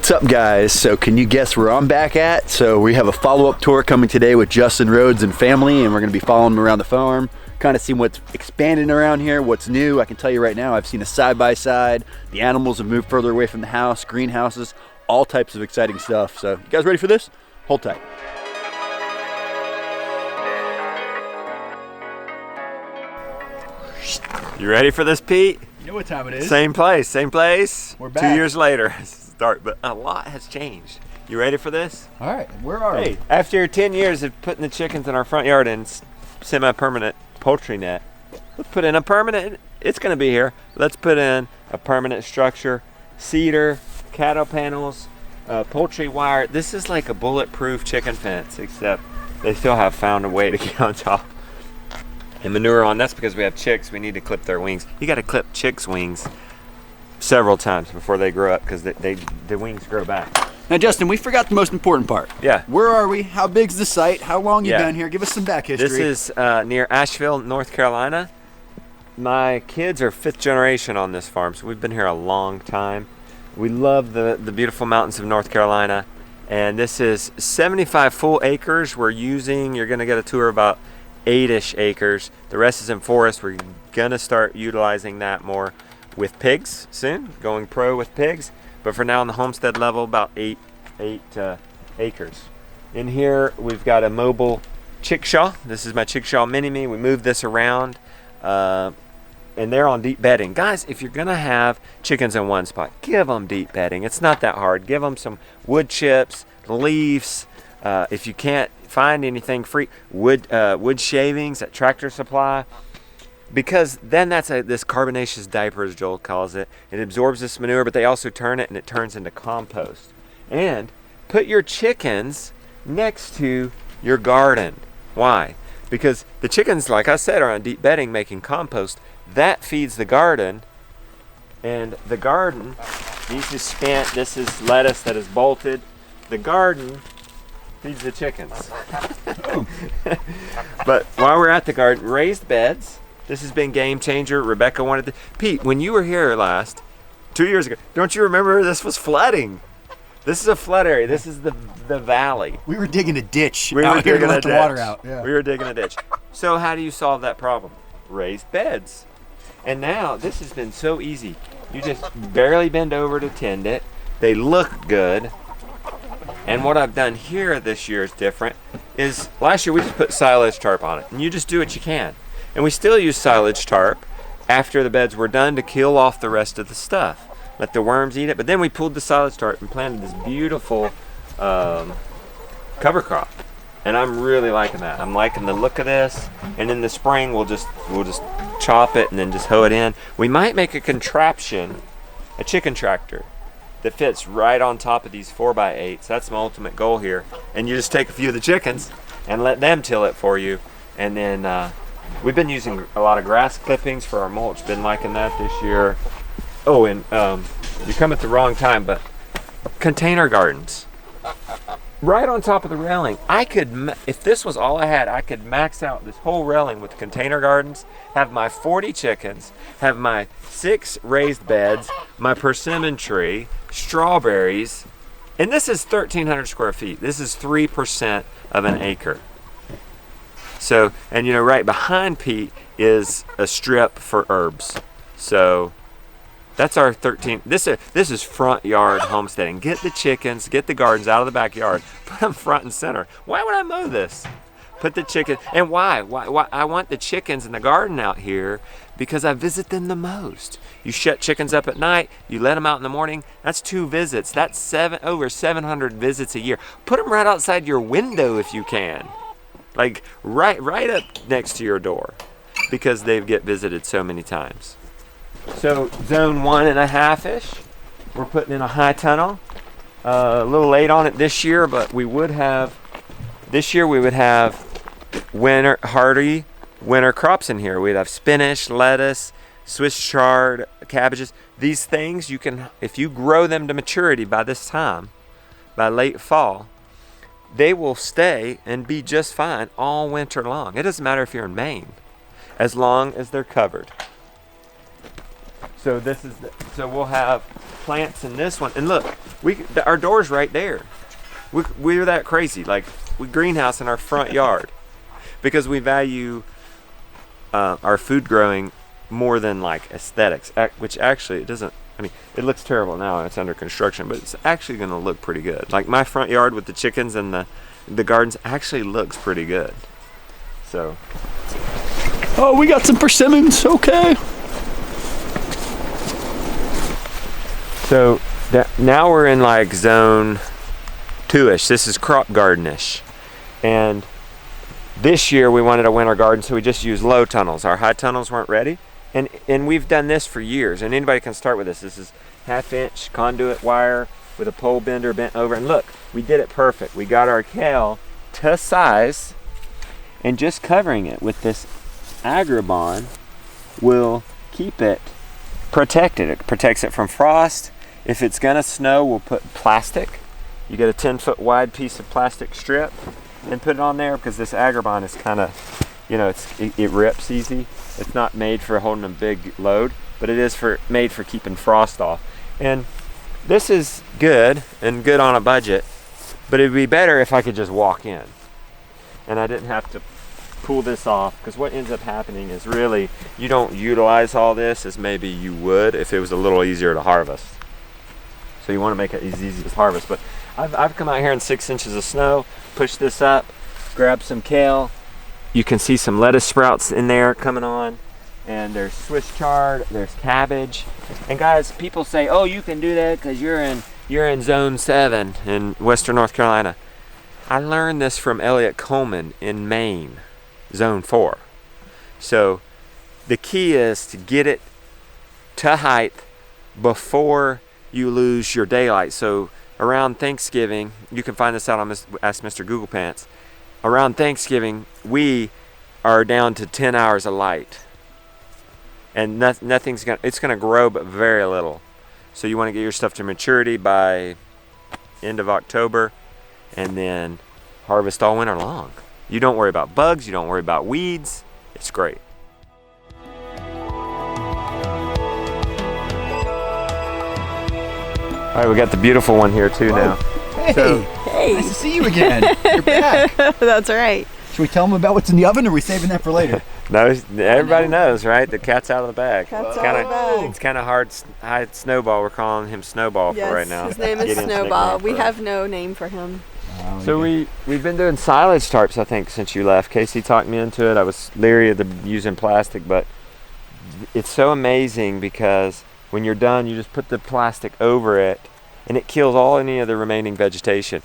What's up, guys? So can you guess where I'm back at? So we have a follow-up tour coming today with Justin Rhodes and family, and we're gonna be following him around the farm, kind of seeing what's expanding around here, what's new. I can tell you right now, I've seen a side-by-side. The animals have moved further away from the house, greenhouses, all types of exciting stuff. So you guys ready for this? Hold tight. You ready for this, Pete? You know what time it is. Same place, same place. We're back. 2 years later, start, but a lot has changed. You ready for this? All right, where are we? After 10 years of putting the chickens in our front yard in semi-permanent poultry net, let's put in a permanent, it's gonna be here. Let's put in a permanent structure, cedar, cattle panels, poultry wire. This is like a bulletproof chicken fence, except they still have found a way to get on top. And manure on, that's because we have chicks, we need to clip their wings. You gotta clip chicks' wings several times before they grow up, because the wings grow back. Now, Justin, we forgot the most important part. Yeah. Where are we? How big's the site? How long you been here? Give us some back history. This is near Asheville, North Carolina. My kids are 5th generation on this farm, so we've been here a long time. We love the beautiful mountains of North Carolina, and this is 75 full acres we're using. You're gonna get a tour about 8-ish acres. The rest is in forest. We're gonna start utilizing that more with pigs soon, going pro with pigs. But for now, on the homestead level, about eight acres. In here, we've got a mobile chickshaw. This is my chickshaw mini-me. We move this around, and they're on deep bedding. Guys, if you're gonna have chickens in one spot, give them deep bedding. It's not that hard. Give them some wood chips, leaves. If you can't find anything free, wood shavings at Tractor Supply, because then that's this carbonaceous diaper, as Joel calls it. It absorbs this manure, but they also turn it and it turns into compost. And put your chickens next to your garden. Why? Because the chickens, like I said, are on deep bedding making compost. That feeds the garden, and the garden, these is spent, this is lettuce that is bolted. The garden feeds the chickens. But while we're at the garden, raised beds. This has been game changer. Rebecca wanted to. Pete, when you were here last, 2 years ago, don't you remember this was flooding? This is a flood area. This is the valley. We were digging a ditch. We were digging to let the water out. Yeah. We were digging a ditch. So how do you solve that problem? Raised beds. And now this has been so easy. You just barely bend over to tend it. They look good. And what I've done here this year is different. Is last year we just put silage tarp on it, and you just do what you can. And we still use silage tarp after the beds were done to kill off the rest of the stuff. Let the worms eat it. But then we pulled the silage tarp and planted this beautiful cover crop. And I'm really liking that. I'm liking the look of this. And in the spring we'll just chop it and then just hoe it in. We might make a contraption, a chicken tractor, that fits right on top of these 4x8s. That's my ultimate goal here. And you just take a few of the chickens and let them till it for you. And then we've been using a lot of grass clippings for our mulch. Been liking that this year. Oh, and you come at the wrong time, but container gardens. Right on top of the railing. I could, if this was all I had, I could max out this whole railing with container gardens, have my 40 chickens, have my 6 raised beds, my persimmon tree, strawberries, and this is 1,300 square feet. This is 3% of an acre. So, and you know, right behind Pete is a strip for herbs. So that's our 13. This is front yard homesteading. Get the chickens, get the gardens out of the backyard, put them front and center. Why would I mow this? Put the chicken, and why? I want the chickens in the garden out here because I visit them the most. You shut chickens up at night, you let them out in the morning. That's 2 visits. That's over 700 visits a year. Put them right outside your window if you can, like right up next to your door, because they get visited so many times. So zone 1.5-ish, we're putting in a high tunnel. A little late on it this year, but we would have hardy winter crops in here. We'd have spinach, lettuce, Swiss chard, cabbages. These things you can, if you grow them to maturity by this time, by late fall, they will stay and be just fine all winter long. It doesn't matter if you're in Maine, as long as they're covered. So so we'll have plants in this one. And look, our door's right there. We're that crazy. Like, we greenhouse in our front yard because we value our food growing more than like aesthetics, which actually it doesn't. I mean, it looks terrible now and it's under construction, but it's actually going to look pretty good. Like, my front yard with the chickens and the gardens actually looks pretty good. So. Oh, we got some persimmons. Okay. So now we're in like zone 2-ish. This is crop gardenish. And this year we wanted a winter garden, so we just used low tunnels. Our high tunnels weren't ready. And we've done this for years, and anybody can start with this. This is 1/2-inch conduit wire with a pole bender bent over. And look, we did it perfect. We got our kale to size, and just covering it with this Agribon will keep it protected. It protects it from frost. If it's gonna snow, we'll put plastic. You get a 10-foot wide piece of plastic strip and put it on there, because this Agribon is kind of, you know, it rips easy. It's not made for holding a big load, but it is made for keeping frost off. And this is good and good on a budget, but it'd be better if I could just walk in and I didn't have to pull this off, because what ends up happening is really you don't utilize all this as maybe you would if it was a little easier to harvest. So you want to make it as easy as harvest. But I've come out here in 6 inches of snow, pushed this up, grabbed some kale. You can see some lettuce sprouts in there coming on, and there's Swiss chard, there's cabbage. And guys, people say, oh, you can do that because you're in zone 7 in Western North Carolina. I learned this from Elliot Coleman in Maine, zone 4. So the key is to get it to height before you lose your daylight. So around Thanksgiving, you can find this out on Ask Mr. Google Pants. Around Thanksgiving, we are down to 10 hours of light, and it's gonna grow, but very little. So you want to get your stuff to maturity by end of October, and then harvest all winter long. You don't worry about bugs, you don't worry about weeds. It's great. All right, we got the beautiful one here too now. Hey, nice to see you again. You're back. That's right. Should we tell them about what's in the oven, or are we saving that for later? No, everybody knows, right? The cat's out of the bag. Cat's out of the bag. It's kind of hard. Snowball, we're calling him Snowball Yes, for right now. his name is Snowball. We have no name for him. So we've been doing silage tarps, I think, since you left. Casey talked me into it. I was leery of using plastic, but it's so amazing because when you're done, you just put the plastic over it, and it kills any of the remaining vegetation.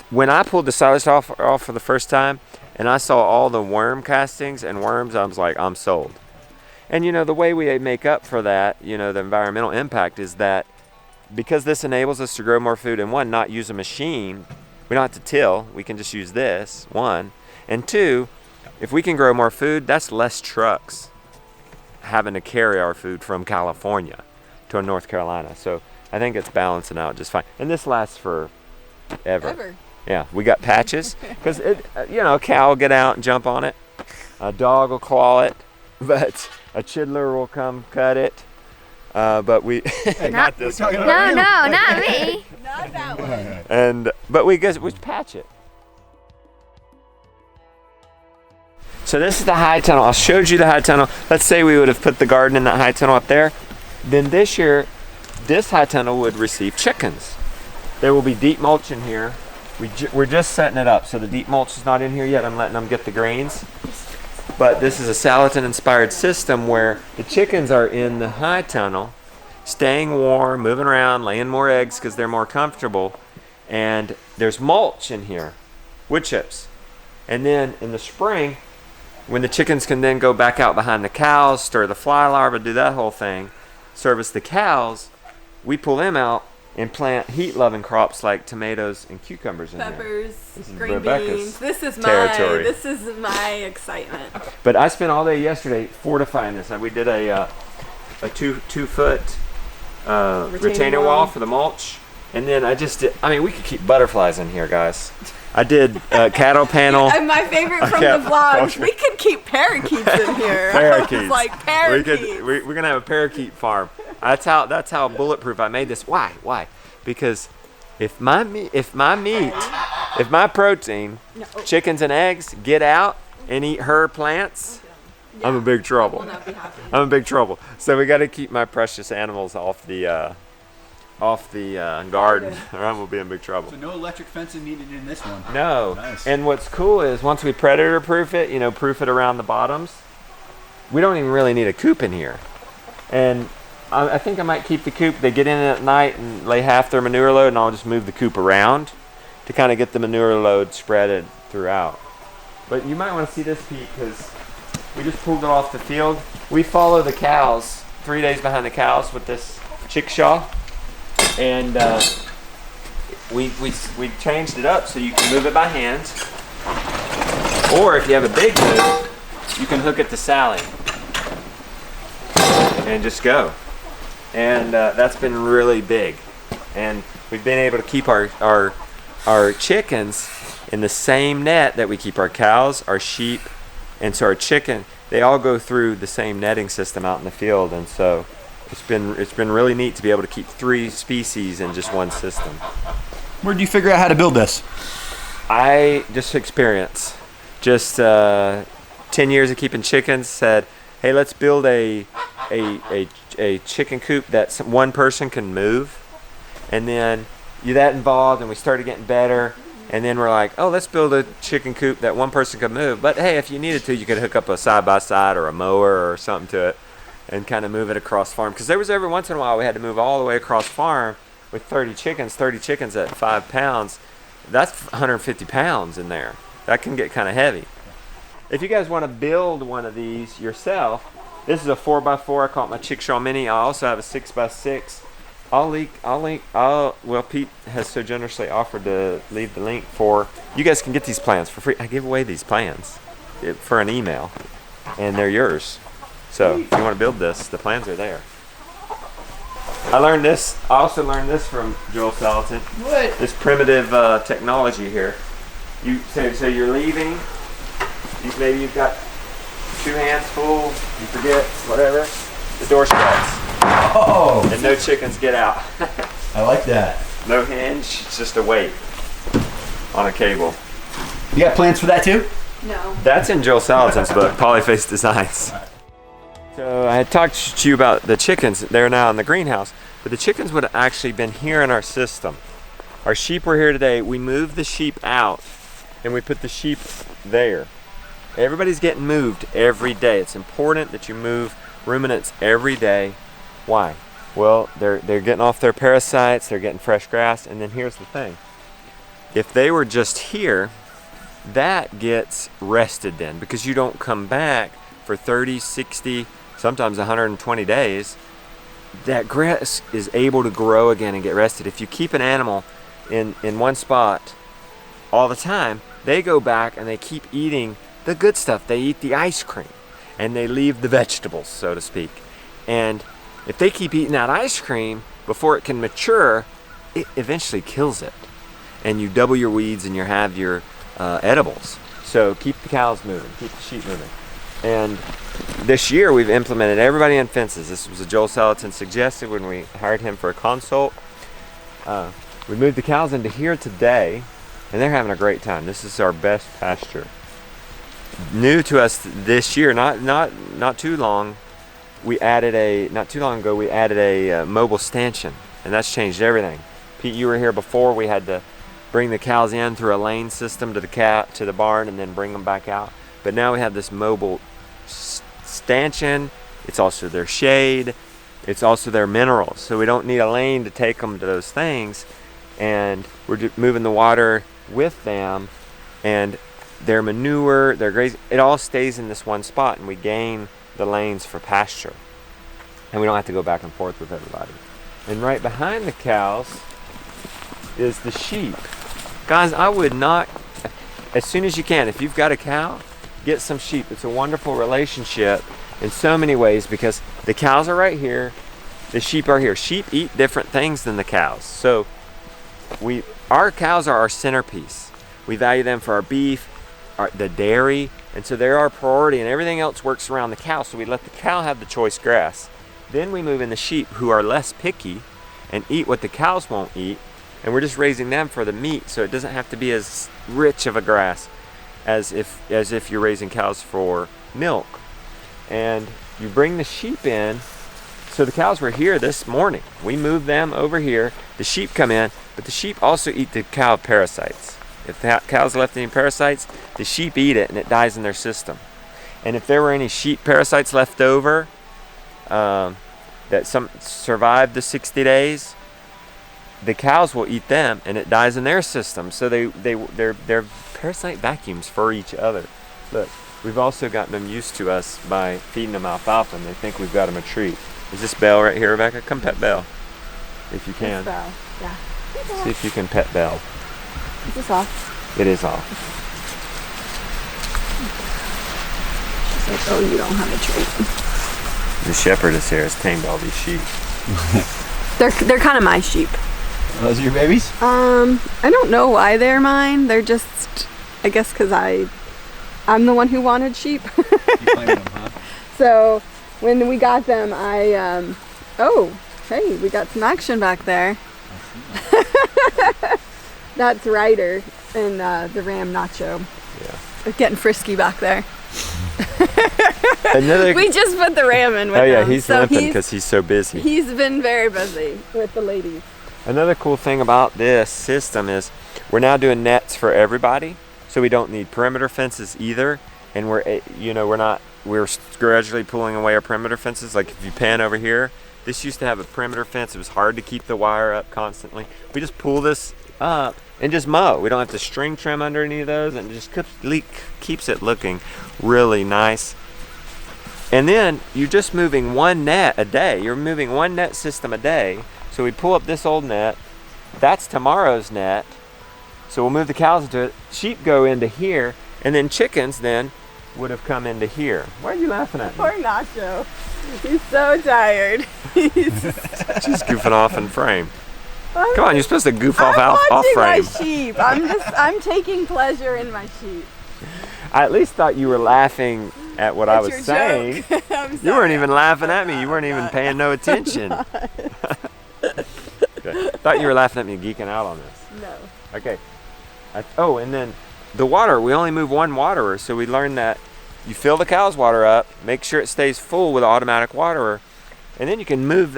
When I pulled the silage off for the first time, and I saw all the worm castings and worms, I was like, I'm sold. And you know, the way we make up for that, you know, the environmental impact is that because this enables us to grow more food, and one, not use a machine, we don't have to till, we can just use this, one. And two, if we can grow more food, that's less trucks having to carry our food from California to North Carolina. So I think it's balancing out just fine. And this lasts for ever. Yeah, we got patches because you know, a cow will get out and jump on it, a dog will claw it, but a chiddler will come cut it. But we not this one. No, not me. Not that one. And but we patch it. So this is the high tunnel. I showed you the high tunnel. Let's say we would have put the garden in that high tunnel up there. Then this year, this high tunnel would receive chickens. There will be deep mulch in here. We're just setting it up, so the deep mulch is not in here yet. I'm letting them get the grains. But this is a Salatin-inspired system where the chickens are in the high tunnel, staying warm, moving around, laying more eggs because they're more comfortable. And there's mulch in here, wood chips. And then in the spring, when the chickens can then go back out behind the cows, stir the fly larvae, do that whole thing, service the cows, we pull them out and plant heat-loving crops like tomatoes and cucumbers in Peppers, here. green beans. This is my excitement. But I spent all day yesterday fortifying this. We did a 2-foot retainer wall for the mulch, and then we could keep butterflies in here, guys. I did cattle panel. And my favorite from the vlogs, we could keep parakeets in here. Parakeets. I was like parakeets. We're gonna have a parakeet farm. That's how bulletproof I made this. Why? Because if my protein, chickens and eggs, get out and eat her plants, I'm in big trouble. Will not be happy. I'm in big trouble. So we got to keep my precious animals off the garden, or I'm gonna be in big trouble. So no electric fencing needed in this one. No. Nice. And And what's cool is once we predator proof it, proof it around the bottoms, we don't even really need a coop in here. And I think I might keep the coop. They get in at night and lay half their manure load, and I'll just move the coop around to kind of get the manure load spreaded throughout. But you might want to see this, Pete, because we just pulled it off the field. We follow the cows, 3 days behind the cows with this chickshaw. And we changed it up so you can move it by hand, or if you have a big move, you can hook it to Sally and just go. And that's been really big, and we've been able to keep our chickens in the same net that we keep our cows, our sheep, and so our chicken. They all go through the same netting system out in the field, and so it's been really neat to be able to keep 3 species in just one system. where'd you figure out how to build this? I just experience. Just 10 years of keeping chickens. Said, hey, let's build a chicken coop that one person can move, and then you that involved, and we started getting better. And then we're like, oh, let's build a chicken coop that one person could move. But hey, if you needed to, you could hook up a side-by-side or a mower or something to it and kind of move it across farm. Because there was every once in a while we had to move all the way across farm with 30 chickens at 5 pounds. That's 150 pounds in there. That can get kind of heavy. If you guys want to build one of these yourself, this is a 4x4. I call it my Chickshaw Mini. I also have a 6x6. Well, Pete has so generously offered to leave the link for, you guys can get these plans for free. I give away these plans for an email, and they're yours. So if you want to build this, the plans are there. I also learned this from Joel Salatin. What? This primitive technology here. So you're leaving, maybe you've got 2 hands full, you forget, whatever, the door shuts. Oh! And no chickens get out. I like that. No hinge, it's just a weight on a cable. You got plans for that too? No. That's in Joel Salatin's book, Polyface Designs. So I had talked to you about the chickens. They're now in the greenhouse, but the chickens would have actually been here in our system. Our sheep were here today. We moved the sheep out and we put the sheep there. Everybody's getting moved every day. It's important that you move ruminants every day. Why? Well, they're getting off their parasites, they're getting fresh grass, and then here's the thing. If they were just here, that gets rested then, because you don't come back for 30, 60, sometimes 120 days. That grass is able to grow again and get rested. If you keep an animal in one spot all the time, they go back and they keep eating the good stuff. They eat the ice cream and they leave the vegetables, so to speak. And if they keep eating that ice cream before it can mature, it eventually kills it. And you double your weeds and you have your edibles. So keep the cows moving, keep the sheep moving. And this year we've implemented everybody on fences. This was a Joel Salatin suggested when we hired him for a consult. We moved the cows into here today, and they're having a great time. This is our best pasture. New to us this year, not too long. Not too long ago, we added a mobile stanchion, and that's changed everything. Pete, you were here before. We had to bring the cows in through a lane system to the barn, and then bring them back out. But now we have this mobile stanchion. It's also their shade. It's also their minerals. So we don't need a lane to take them to those things, and we're moving the water with them, and their manure, their grazing, it all stays in this one spot, and we gain the lanes for pasture, and we don't have to go back and forth with everybody. And right behind the cows is the sheep. Guys, I would not, as soon as you can, if you've got a cow, get some sheep. It's a wonderful relationship in so many ways, because the cows are right here, the sheep are here. Sheep eat different things than the cows. So our cows are our centerpiece. We value them for our beef, the dairy, and so they're our priority, and everything else works around the cow, so we let the cow have the choice grass. Then we move in the sheep, who are less picky and eat what the cows won't eat, and we're just raising them for the meat, so it doesn't have to be as rich of a grass as if you're raising cows for milk. And you bring the sheep in. So the cows were here this morning. We moved them over here. The sheep come in, but the sheep also eat the cow parasites. If the cows left any parasites, the sheep eat it and it dies in their system. And if there were any sheep parasites left over that some survived the 60 days, the cows will eat them and it dies in their system. So they're parasite vacuums for each other. Look, we've also gotten them used to us by feeding them alfalfa, and they think we've got them a treat. Is this Belle right here, Rebecca? Come pet Belle, if you can. Belle. Yeah. See if you can pet Belle. Is this off? It is off. She's like, oh, you don't have a treat. The shepherdess here has tamed all these sheep. They're kind of my sheep. Those are your babies? I don't know why they're mine. They're just, I guess, because I'm the one who wanted sheep. You claim them, huh? So when we got them, oh, hey, we got some action back there. That's Ryder and the Ram Nacho. Yeah. They're getting frisky back there. Another. We just put the Ram in with Oh yeah, him, he's so limping because he's so busy. He's been very busy with the ladies. Another cool thing about this system is we're now doing nets for everybody, so we don't need perimeter fences either. And we're gradually pulling away our perimeter fences. Like if you pan over here, this used to have a perimeter fence. It was hard to keep the wire up constantly. We just pull this up and just mow. We don't have to string trim under any of those, and it just keeps it looking really nice. And then you're just moving one net a day. You're moving one net system a day. So we pull up this old net. That's tomorrow's net. So we'll move the cows into it. Sheep go into here, and then chickens then would have come into here. Why are you laughing at me? Poor Nacho. He's so tired. She's goofing off in frame. Come on, you're supposed to goof off I'm off watching frame. my sheep. I'm taking pleasure in my sheep. I at least thought you were laughing at what I was your saying. joke. I'm You sorry. weren't even laughing at me. You weren't even paying no attention. Okay. Thought you were laughing at me geeking out on this. No. Okay. And then the water. We only move one waterer, so we learned that you fill the cow's water up, make sure it stays full with an automatic waterer, and then you can leave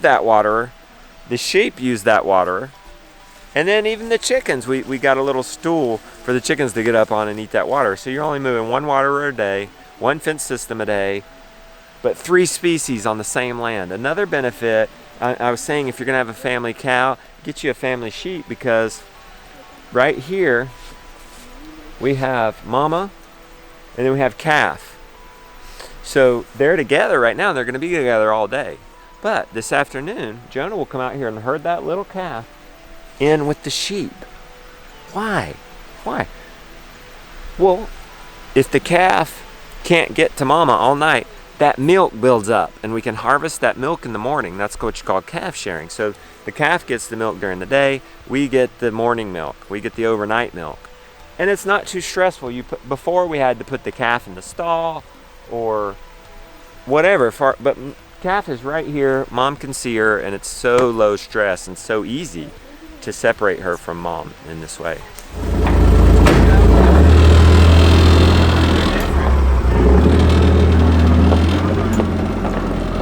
that waterer. The sheep use that waterer, and then even the chickens. We got a little stool for the chickens to get up on and eat that water. So you're only moving one waterer a day, one fence system a day, but 3 species on the same land. Another benefit, I was saying, if you're gonna have a family cow, get you a family sheep, because right here we have mama and then we have calf. So they're together right now, and they're gonna be together all day. But this afternoon, Jonah will come out here and herd that little calf in with the sheep. Why? Why? Well, if the calf can't get to mama all night, that milk builds up, and we can harvest that milk in the morning. That's what you call calf sharing. So the calf gets the milk during the day, we get the morning milk, we get the overnight milk. And it's not too stressful. Before we had to put the calf in the stall or whatever, but calf is right here, mom can see her, and it's so low stress and so easy to separate her from mom in this way.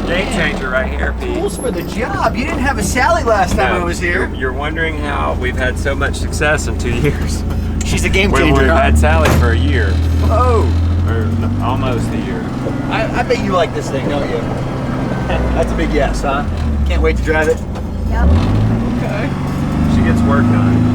Game changer right here, Pete. Tools for the job. You didn't have a Sally last time I was here. You're wondering how we've had so much success in 2 years. She's a game When changer. we've had Sally for a year, Oh, or almost a year. I bet you like this thing, don't you? That's a big yes, huh? Can't wait to drive it. Yep. Okay. She gets work done.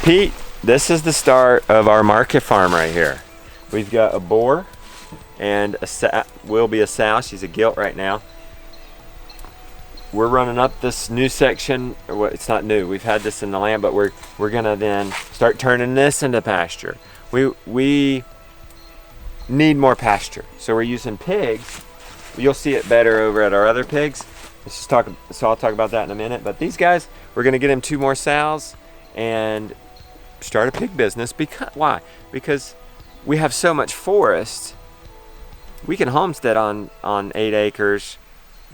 Pete, this is the start of our market farm right here. We've got a boar and will be a sow. She's a gilt right now. We're running up this new section. Well, it's not new. We've had this in the land, but we're gonna then start turning this into pasture. We need more pasture. So we're using pigs. You'll see it better over at our other pigs. So I'll talk about that in a minute. But these guys, we're going to get them 2 more sows and start a pig business. Why? Because we have so much forest. We can homestead on 8 acres,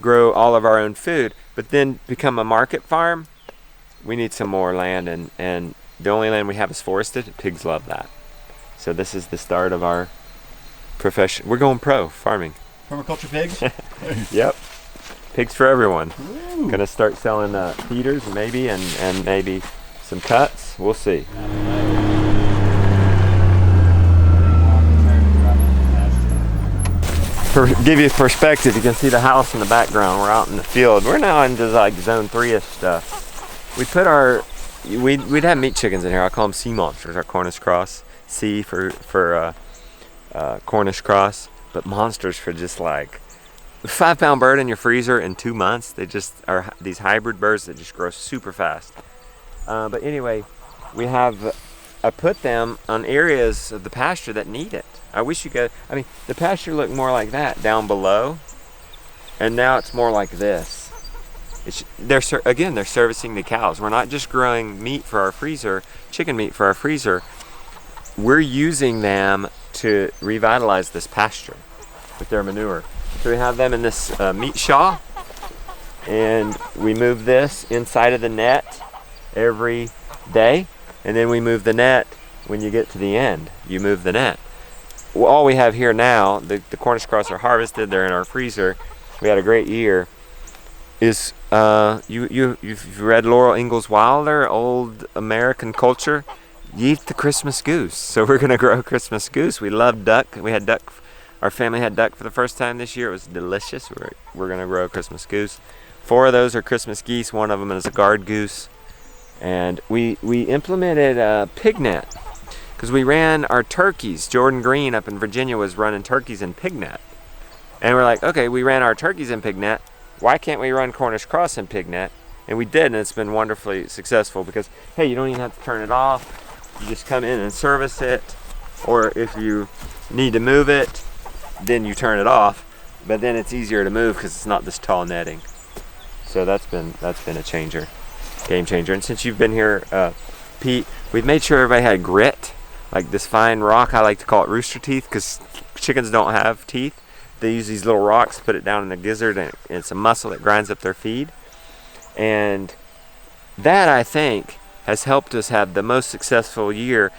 grow all of our own food, but then become a market farm. We need some more land, and the only land we have is forested. Pigs love that. So this is the start of our profession. We're going pro farming. Permaculture pigs? Yep. Pigs for everyone. Ooh. Gonna start selling feeders maybe, and maybe some cuts. We'll see. For give you perspective, you can see the house in the background. We're out in the field. We're now into like zone 3-ish stuff. We put we'd have meat chickens in here. I call them sea monsters. Our Cornish cross. C for Cornish cross, but monsters for just like 5-pound bird in your freezer in 2 months. They just are these hybrid birds that just grow super fast. But anyway, I put them on areas of the pasture that need it. I wish you could. I mean, the pasture looked more like that down below, and now it's more like this. They're servicing the cows. We're not just growing meat for our freezer, chicken meat for our freezer. We're using them to revitalize this pasture with their manure. So we have them in this meat shaw, and we move this inside of the net every day, and then we move the net when you get to the end. You move the net. Well, all we have here now, the Cornish cross are harvested. They're in our freezer. We had a great year. Is you've read Laurel Ingalls Wilder, Old American Culture? You eat the Christmas goose. So we're gonna grow Christmas goose. We love duck. We had duck. Our family had duck for the first time this year. It was delicious. We're gonna grow Christmas goose. 4 of those are Christmas geese. 1 of them is a guard goose. And we implemented a pig net because we ran our turkeys. Jordan Green up in Virginia was running turkeys in pig net. And we're like, okay, we ran our turkeys in pig net. Why can't we run Cornish cross in pig net? And we did, and it's been wonderfully successful because, hey, you don't even have to turn it off. You just come in and service it. Or if you need to move it, then you turn it off. But then it's easier to move because it's not this tall netting. So that's been a changer, game changer. And since you've been here, Pete, we've made sure everybody had grit, like this fine rock. I like to call it rooster teeth because chickens don't have teeth. They use these little rocks, put it down in the gizzard, and it's a muscle that grinds up their feed. And that, I think, has helped us have the most successful year,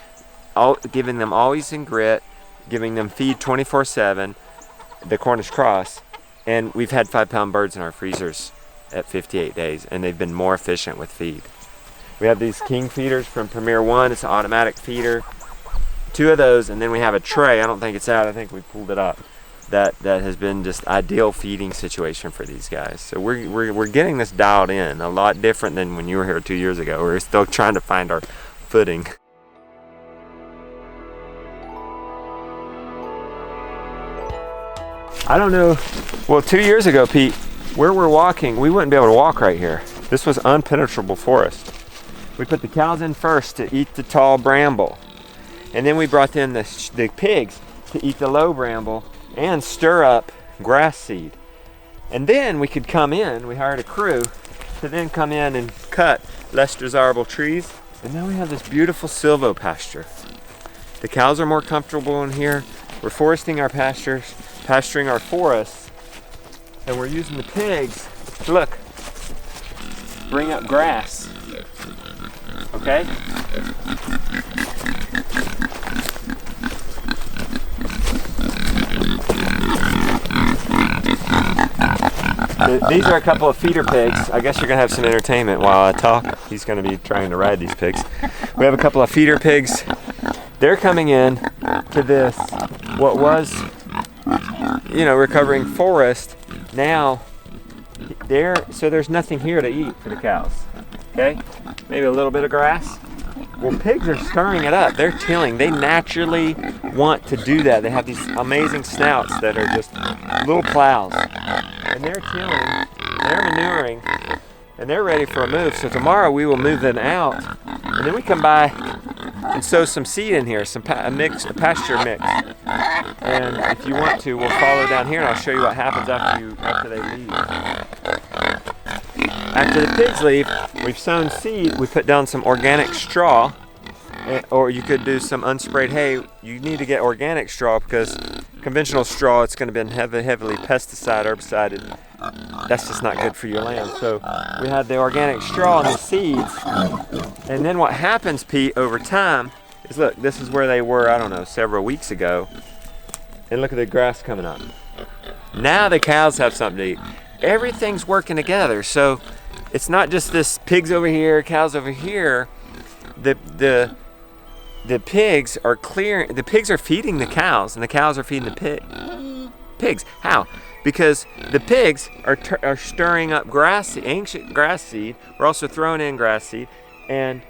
giving them always in grit, giving them feed 24/7, the Cornish cross, and we've had 5-pound birds in our freezers at 58 days, and they've been more efficient with feed. We have these king feeders from Premier One. It's an automatic feeder. 2 of those, and then we have a tray. I don't think it's out. I think we pulled it up. That has been just ideal feeding situation for these guys. So we're getting this dialed in a lot different than when you were here 2 years ago. We're still trying to find our footing. I don't know. Well, 2 years ago, Pete, where we're walking, we wouldn't be able to walk right here. This was unpenetrable forest. We put the cows in first to eat the tall bramble, and then we brought in the pigs to eat the low bramble and stir up grass seed. And then we could come in, we hired a crew to then come in and cut less desirable trees. And now we have this beautiful silvo-pasture. The cows are more comfortable in here. We're foresting our pastures, pasturing our forests, and we're using the pigs to, look, bring up grass. Okay? These are a couple of feeder pigs. I guess you're going to have some entertainment while I talk. He's going to be trying to ride these pigs. We have a couple of feeder pigs. They're coming in to this, what was, recovering forest. Now, so there's nothing here to eat for the cows. Okay? Maybe a little bit of grass. Well, pigs are stirring it up. They're tilling. They naturally want to do that. They have these amazing snouts that are just little plows. And they're tilling, they're manuring, and they're ready for a move. So tomorrow we will move them out, and then we come by and sow some seed in here, a pasture mix. And if you want to, we'll follow down here and I'll show you what happens after they leave. After the pigs leave, we've sown seed. We put down some organic straw, or you could do some unsprayed hay. You need to get organic straw because conventional straw, it's going to be heavily pesticide, herbicided. That's just not good for your land. So we had the organic straw and the seeds. And then what happens, Pete, over time is, look, this is where they were, I don't know, several weeks ago. And look at the grass coming up. Now the cows have something to eat. Everything's working together. So it's not just this pigs over here, cows over here. The pigs are clearing, the pigs are feeding the cows, and the cows are feeding the pigs. How? Because the pigs are stirring up ancient grass seed. We're also throwing in grass seed and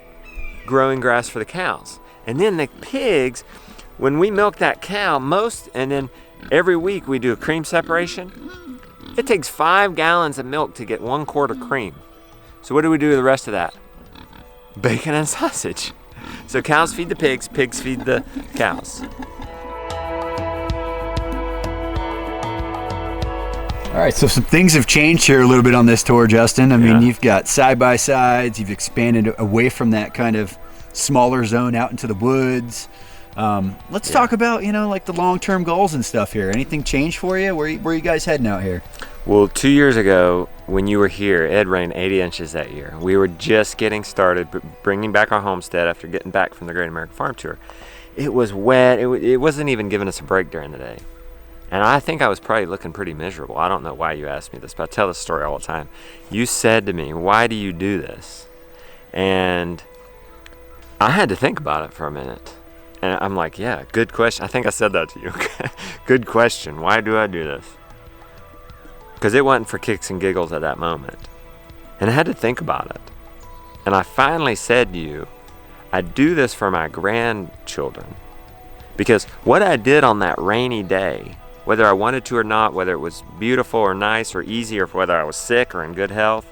growing grass for the cows. And then the pigs, when we milk that cow, and then every week we do a cream separation. It takes 5 gallons of milk to get 1 quart of cream. So what do we do with the rest of that? Bacon and sausage. So cows feed the pigs, pigs feed the cows. All right, so some things have changed here a little bit on this tour, Justin. I mean, Yeah. you've got side-by-sides, you've expanded away from that kind of smaller zone out into the woods. Let's talk about, like the long-term goals and stuff here. Anything changed for you? Where are you guys heading out here? Well, 2 years ago, when you were here, it rained 80 inches that year. We were just getting started, bringing back our homestead after getting back from the Great American Farm Tour. It was wet. It wasn't even giving us a break during the day. And I think I was probably looking pretty miserable. I don't know why you asked me this, but I tell this story all the time. You said to me, "Why do you do this?" And I had to think about it for a minute. And I'm like, yeah, good question. I think I said that to you. Good question. Why do I do this? Because it wasn't for kicks and giggles at that moment. And I had to think about it. And I finally said to you, I do this for my grandchildren. Because what I did on that rainy day, whether I wanted to or not, whether it was beautiful or nice or easy, or whether I was sick or in good health,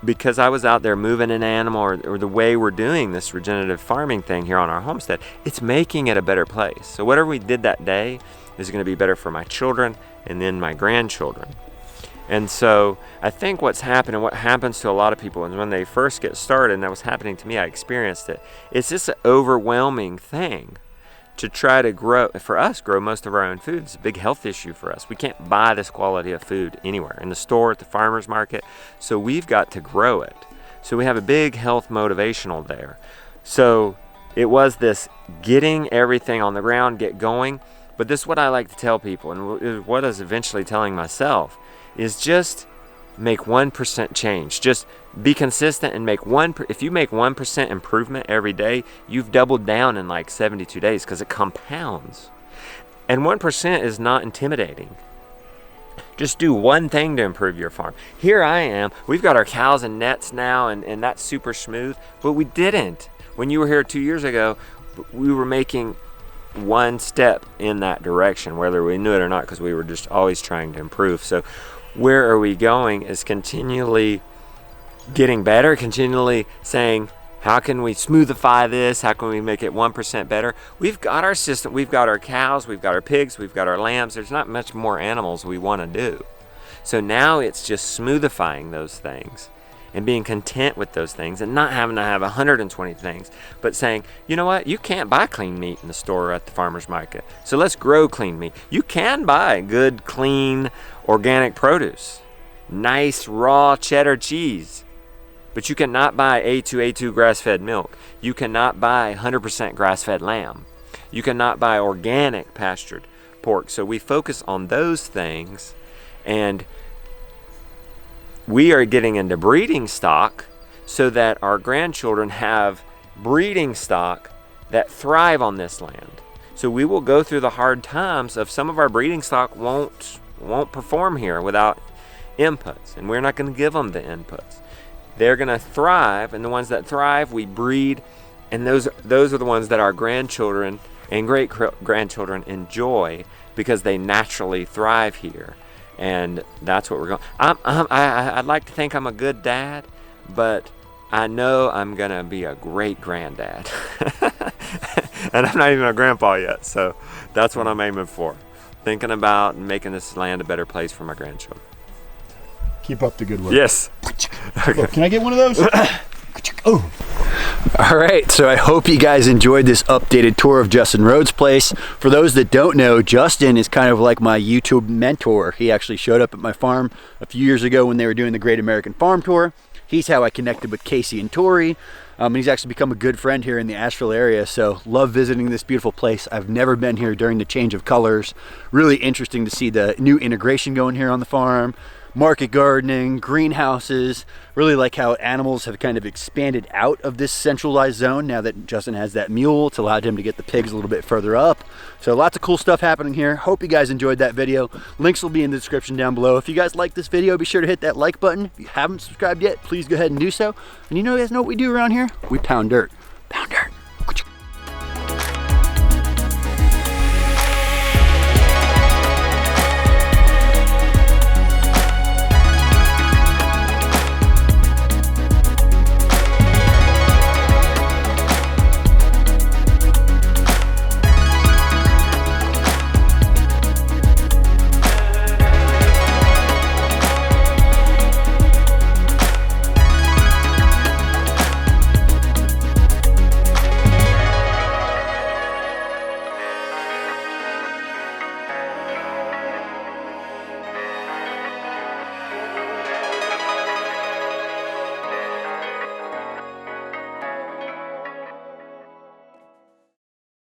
because I was out there moving an animal, or the way we're doing this regenerative farming thing here on our homestead, it's making it a better place. So whatever we did that day is going to be better for my children and then my grandchildren. And so I think what's happened, and what happens to a lot of people, is when they first get started, and that was happening to me, I experienced it, it's just an overwhelming thing to try to grow most of our own food. It's a big health issue for us. We can't buy this quality of food anywhere, in the store, at the farmer's market, so we've got to grow it. So we have a big health motivational there. So it was this getting everything on the ground, get going, but this is what I like to tell people, and what I was eventually telling myself, is just make 1% change. Just be consistent and if you make 1% improvement every day, you've doubled down in like 72 days, because it compounds. And 1% is not intimidating. Just do one thing to improve your farm. Here I am, we've got our cows in nets now, and that's super smooth, but we didn't. When you were here 2 years ago, we were making one step in that direction, whether we knew it or not, because we were just always trying to improve. So where are we going is continually getting better, continually saying, how can we smoothify this? How can we make it 1% better? We've got our system. We've got our cows, we've got our pigs, we've got our lambs. There's not much more animals we want to do. So now it's just smoothifying those things and being content with those things, and not having to have 120 things, but saying, you know what, you can't buy clean meat in the store or at the farmer's market, so let's grow clean meat. You can buy good, clean, organic produce, nice, raw cheddar cheese, but you cannot buy A2 grass-fed milk. You cannot buy 100% grass-fed lamb. You cannot buy organic pastured pork. So we focus on those things, and we are getting into breeding stock so that our grandchildren have breeding stock that thrive on this land. So we will go through the hard times of some of our breeding stock won't perform here without inputs, and we're not going to give them the inputs. They're going to thrive, and the ones that thrive we breed, and those are the ones that our grandchildren and great grandchildren enjoy, because they naturally thrive here. And that's what we're going. I'd like to think I'm a good dad, but I know I'm gonna be a great granddad. And I'm not even a grandpa yet, so that's what I'm aiming for. Thinking about making this land a better place for my grandchildren. Keep up the good work. Yes. Look, can I get one of those? Oh. All right, so I hope you guys enjoyed this updated tour of Justin Rhodes' place. For those that don't know, Justin is kind of like my YouTube mentor. He actually showed up at my farm a few years ago when they were doing the Great American Farm Tour. He's how I connected with Casey and Tori. He's actually become a good friend here in the Asheville area, so love visiting this beautiful place. I've never been here during the change of colors. Really interesting to see the new integration going here on the farm. Market gardening, greenhouses, really like how animals have kind of expanded out of this centralized zone now that Justin has that mule to allow him to get the pigs a little bit further up. So lots of cool stuff happening here. Hope you guys enjoyed that video. Links will be in the description down below. If you guys like this video, be sure to hit that like button. If you haven't subscribed yet, please go ahead and do so. And you guys know what we do around here? We pound dirt. Pound dirt.